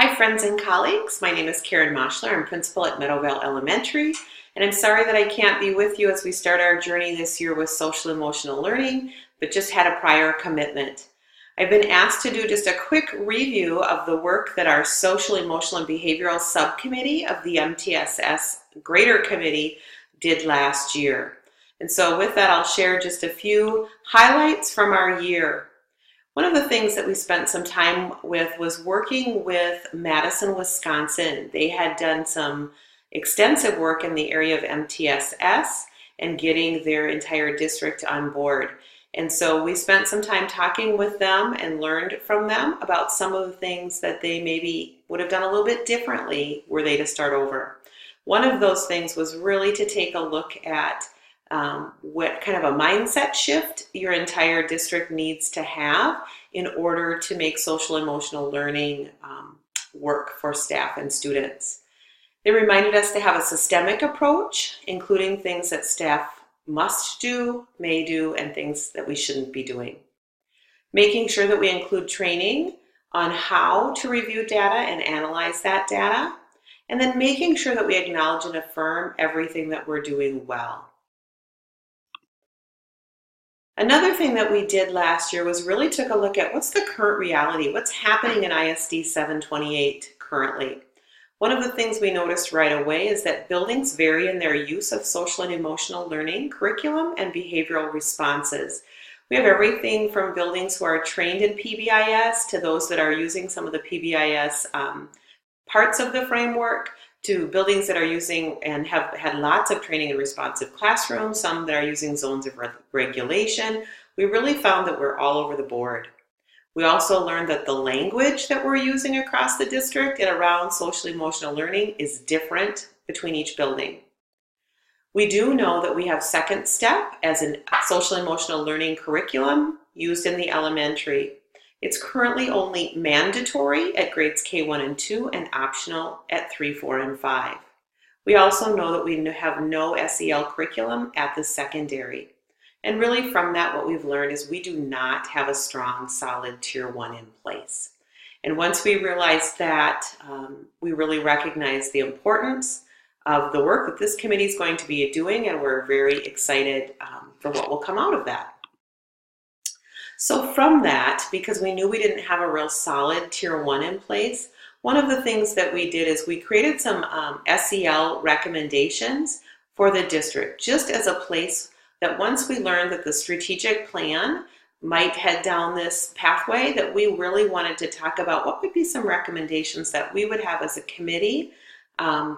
Hi friends and colleagues, my name is Karen Moschler. I'm principal at Meadowvale Elementary, and I'm sorry that I can't be with you as we start our journey this year with social emotional learning, but just had a prior commitment. I've been asked to do just a quick review of the work that our Social, Emotional, and Behavioral Subcommittee of the MTSS Greater Committee did last year. And so with that, I'll share just a few highlights from our year. One of the things that we spent some time with was working with Madison, Wisconsin. They had done some extensive work in the area of MTSS and getting their entire district on board. And so we spent some time talking with them and learned from them about some of the things that they maybe would have done a little bit differently were they to start over. One of those things was really to take a look at what kind of a mindset shift your entire district needs to have in order to make social emotional learning work for staff and students. They reminded us to have a systemic approach, including things that staff must do, may do, and things that we shouldn't be doing. Making sure that we include training on how to review data and analyze that data, and then making sure that we acknowledge and affirm everything that we're doing well. Another thing that we did last year was really took a look at what's the current reality, what's happening in ISD 728 currently. One of the things we noticed right away is that buildings vary in their use of social and emotional learning, curriculum, and behavioral responses. We have everything from buildings who are trained in PBIS to those that are using some of the PBIS parts of the framework, to buildings that are using and have had lots of training in responsive classrooms, some that are using zones of regulation. We really found that we're all over the board. We also learned that the language that we're using across the district and around social emotional learning is different between each building. We do know that we have second step as a social emotional learning curriculum used in the elementary. It's currently only mandatory at grades K1 and 2 and optional at 3, 4, and 5. We also know that we have no SEL curriculum at the secondary. And really from that, what we've learned is we do not have a strong, solid Tier 1 in place. And once we realized that, we really recognize the importance of the work that this committee is going to be doing, and we're very excited for what will come out of that. So from that, because we knew we didn't have a real solid Tier 1 in place, one of the things that we did is we created some SEL recommendations for the district, just as a place that once we learned that the strategic plan might head down this pathway, that we really wanted to talk about what would be some recommendations that we would have as a committee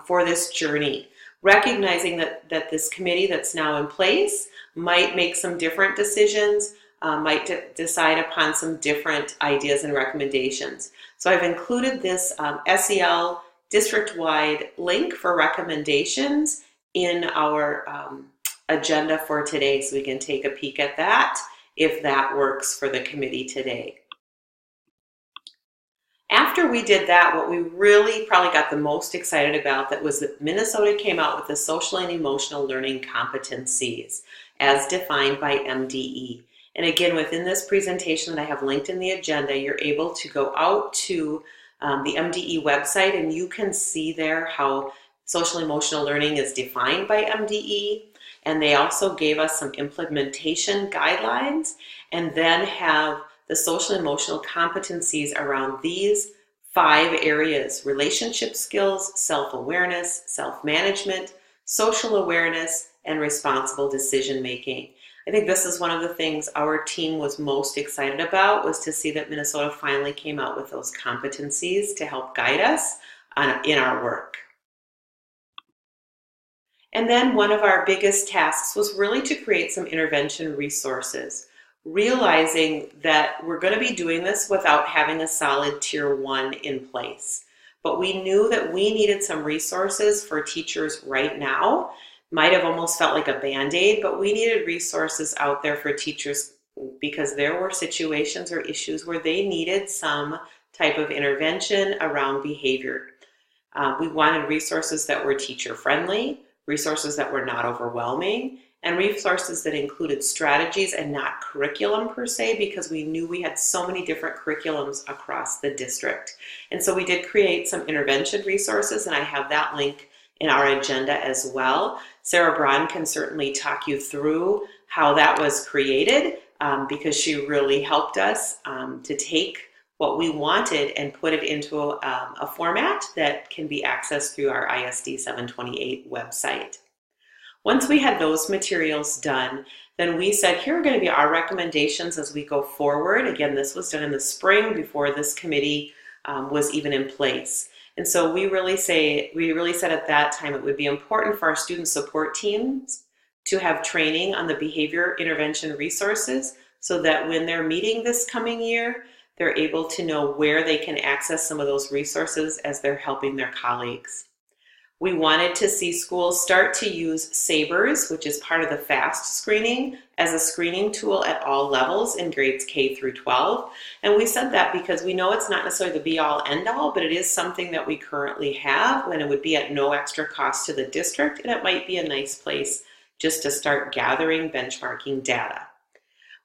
for this journey, recognizing that this committee that's now in place might make some different decisions, might decide upon some different ideas and recommendations. So I've included this SEL district-wide link for recommendations in our agenda for today, so we can take a peek at that if that works for the committee today. After we did that, what we really probably got the most excited about that was that Minnesota came out with the social and emotional learning competencies as defined by MDE. And again, within this presentation that I have linked in the agenda, you're able to go out to the MDE website and you can see there how social emotional learning is defined by MDE. And they also gave us some implementation guidelines and then have the social emotional competencies around these 5 areas: relationship skills, self-awareness, self-management, social awareness, and responsible decision-making. I think this is one of the things our team was most excited about, was to see that Minnesota finally came out with those competencies to help guide us in our work. And then one of our biggest tasks was really to create some intervention resources, realizing that we're going to be doing this without having a solid Tier 1 in place. But we knew that we needed some resources for teachers right now. Might have almost felt like a Band-Aid, but we needed resources out there for teachers because there were situations or issues where they needed some type of intervention around behavior. We wanted resources that were teacher-friendly, resources that were not overwhelming, and resources that included strategies and not curriculum per se, because we knew we had so many different curriculums across the district. And so we did create some intervention resources, and I have that link in our agenda as well. Sarah Braun can certainly talk you through how that was created, because she really helped us to take what we wanted and put it into a format that can be accessed through our ISD 728 website. Once we had those materials done, then we said, here are going to be our recommendations as we go forward. Again, this was done in the spring before this committee was even in place. And so we really said at that time it would be important for our student support teams to have training on the behavior intervention resources so that when they're meeting this coming year, they're able to know where they can access some of those resources as they're helping their colleagues. We wanted to see schools start to use SABRS, which is part of the FAST screening, as a screening tool at all levels in grades K through 12. And we said that because we know it's not necessarily the be-all, end-all, but it is something that we currently have, when it would be at no extra cost to the district, and it might be a nice place just to start gathering benchmarking data.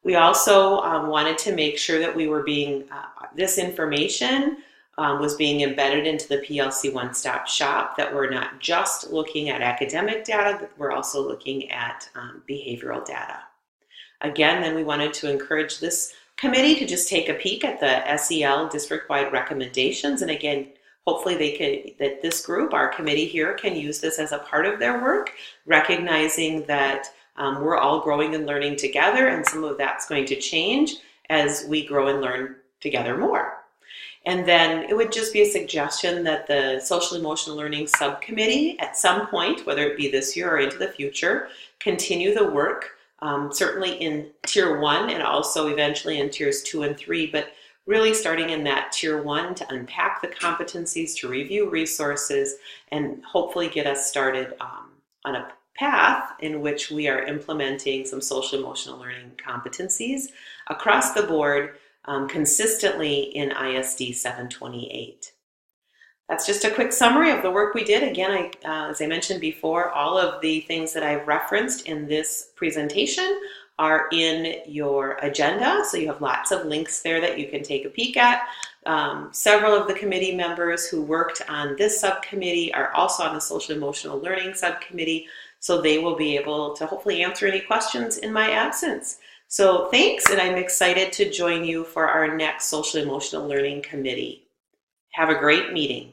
We also wanted to make sure that we were this information was being embedded into the PLC one-stop shop, that we're not just looking at academic data, but we're also looking at behavioral data. Again, then we wanted to encourage this committee to just take a peek at the SEL district-wide recommendations. And again, hopefully that this group, our committee here, can use this as a part of their work, recognizing that we're all growing and learning together, and some of that's going to change as we grow and learn together more. And then it would just be a suggestion that the Social Emotional Learning Subcommittee at some point, whether it be this year or into the future, continue the work, certainly in Tier 1 and also eventually in Tiers 2 and 3, but really starting in that Tier 1 to unpack the competencies, to review resources, and hopefully get us started on a path in which we are implementing some social emotional learning competencies across the board, consistently in ISD 728. That's just a quick summary of the work we did. Again, as I mentioned before, all of the things that I've referenced in this presentation are in your agenda, so you have lots of links there that you can take a peek at. Several of the committee members who worked on this subcommittee are also on the Social Emotional Learning Subcommittee, so they will be able to hopefully answer any questions in my absence. So thanks, and I'm excited to join you for our next Social Emotional Learning Committee. Have a great meeting.